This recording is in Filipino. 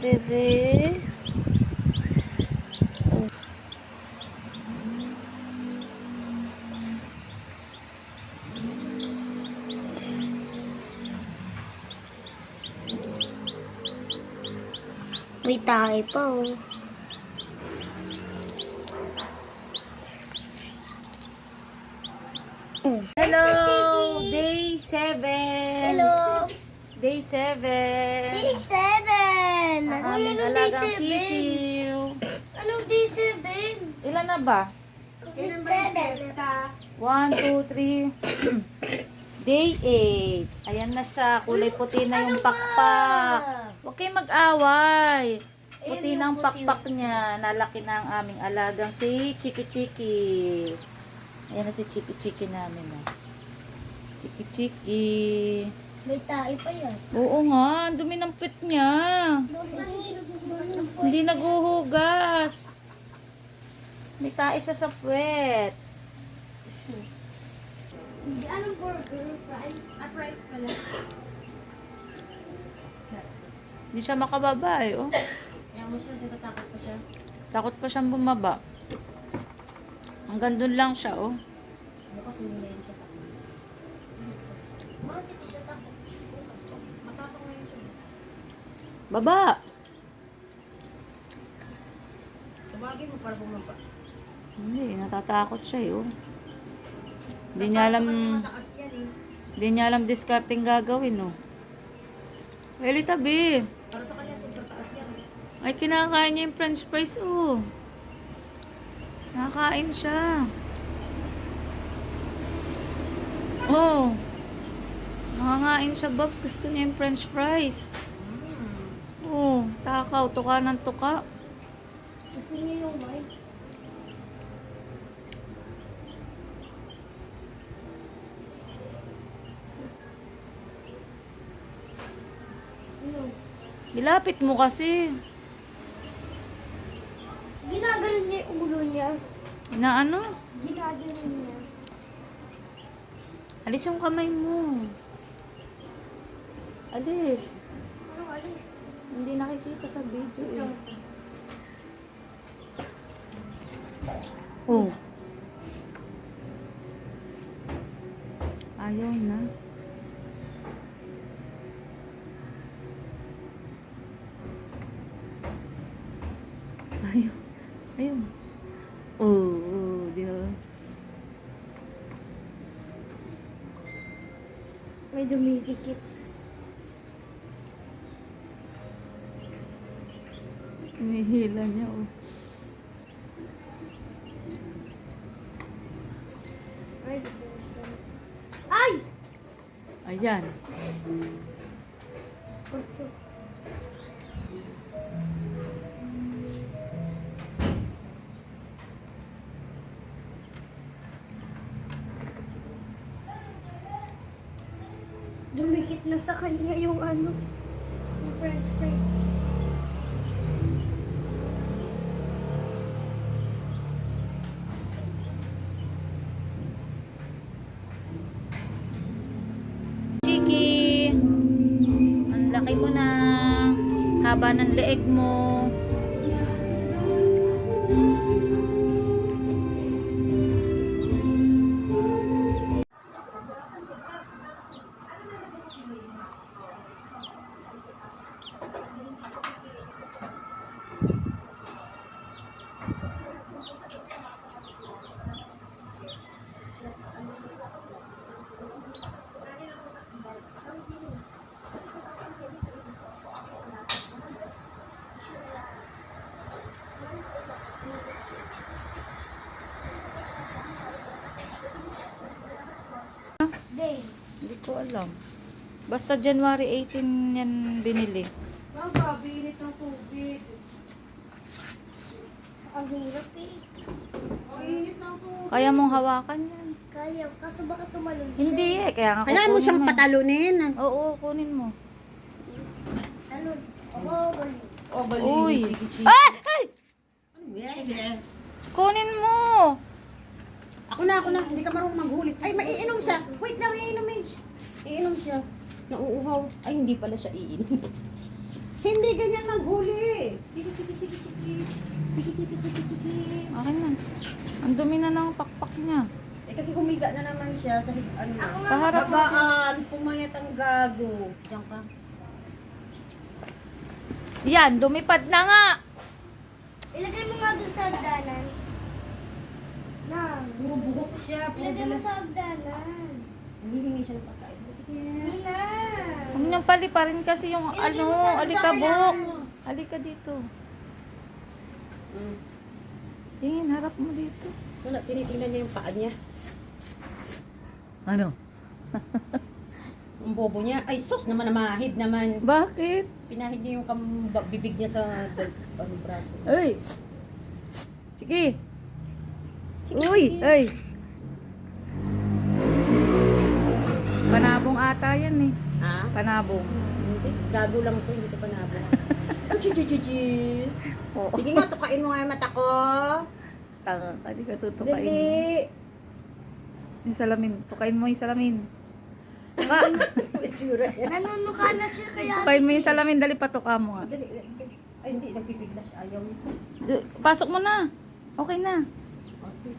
Bebe. Oh. May tayo pa oh. Hello! Day 7! Hello! Day 7! Day 7! Ang Uy, aming anong day alagang 7? sisiw. Anong day 7? Ilan na ba? Day 7. 1, 2, 3. Day 8. Ayan na siya. Kulay puti na yung Ano ba? pakpak. Huwag kayong mag-away. Puti Ayun na ang yung puti. pakpak niya. Nalaki na ang aming alagang si Chiki Chiki. Ayan na si Chiki Chiki namin. Oh. Chiki Chiki. May tayo pa yan. Oo nga, ang dumi ng pit niya. Hindi naguhugas. May tae siya sa puwet. Anong burger? Fries? Fries pala. Hindi siya makababa eh. Oh. Kaya mo siya, natatakot pa siya. Takot pa siyang bumaba. Hanggang doon lang siya, oh. Bukas hindi na siya takot. Bakit hindi siya takot? Matapang ngayon siya. Baba! Tumagin mo para bumaba. Hindi, natatakot siya, eh, oh. Hindi niya alam, Mataas yan eh. hindi niya alam discarding gagawin, oh. Eli, tabi. Para sa kanya, super taas yan. Ay, kinakain niya yung french fries, oh. Nakakain siya. Oh. Nakakain siya, Bobs. Gusto niya yung french fries. Oh, takaw. Tuka ng tuka. Gusto niya yung white. Ano? Ilapit mo kasi. Ginaganon niya yung ulo niya. Na ano? Ginaganon niya. Alis yung kamay mo. Alis. Anong alis? Hindi nakikita sa video eh. Oh. Ayaw na. Ayaw. Ayaw. Oh, di ba? May dumidikit. Hinihila niya oh. Ay, gusto niya. Ay! Ayan. Ito. Dumikit na sa kanya yung ano, yung french fries. Chiki, ang laki mo na. Haba ng leeg mo. Day. Hindi ko alam. Basta January 18 yan binili. Mama, binit ng tubig. Ang hirap eh. Ang init ng tubig. Kaya mong hawakan yan. Kaya, kaso baka tumalon siya. Hindi eh. Kaya nga Kailangan mo kukunin siyang mo. patalunin. Oo, kunin mo. Talon. Oo, galing. O, Uy! Ay! Ay! Ano Kunin mo! Ako na. Hindi ka marunong maghulit. Ay, maiinom siya. Wait lang, iinom siya. Iinom siya. Nauuhaw. Ay, hindi pala siya iinom. Hindi ganyan maghuli. Akin na. Ang dumi na ng pakpak niya. Eh kasi humiga na naman siya sa ano na. Paharap mo siya. Bagaan, pumayat ang gago. Diyan ka. Yan, lumipad na nga. Ilagay mo nga dun sa hagdanan. Nang. Puro buhok siya. Puro Ilagay mo buhok. sa hagdanan. Hindi siya ng pagkain. Hindi na. Huwag niyang paliparin kasi yung Ilagay mo sa alikabok. Halika dito. Mm. Tingin, harap mo dito. Wala, tinitingnan niya yung paa niya. Ano? Ang bobo niya. Ay, sus naman, namahid naman. Bakit? Pinahid niya yung bibig niya sa braso. Ay! Sige! Uy! Ay! Panabong ata yan eh. Ha? Panabong. Hindi, gago lang to, hindi to panabo. Chuchuchuchu. Oo. Sige nga, tukain mo nga yung mata ko. Tanga ka, di ka tutukain. Dali. Yung salamin. Tukain mo yung salamin. Tuka. Itsura yan. Nanunuka na siya kaya. Tukain mo yung salamin. Dali, patuka mo nga. Dali. Ay, hindi, nagpipiglas siya. Ayaw niya. Pasok mo na. Okay na. Oh, sige.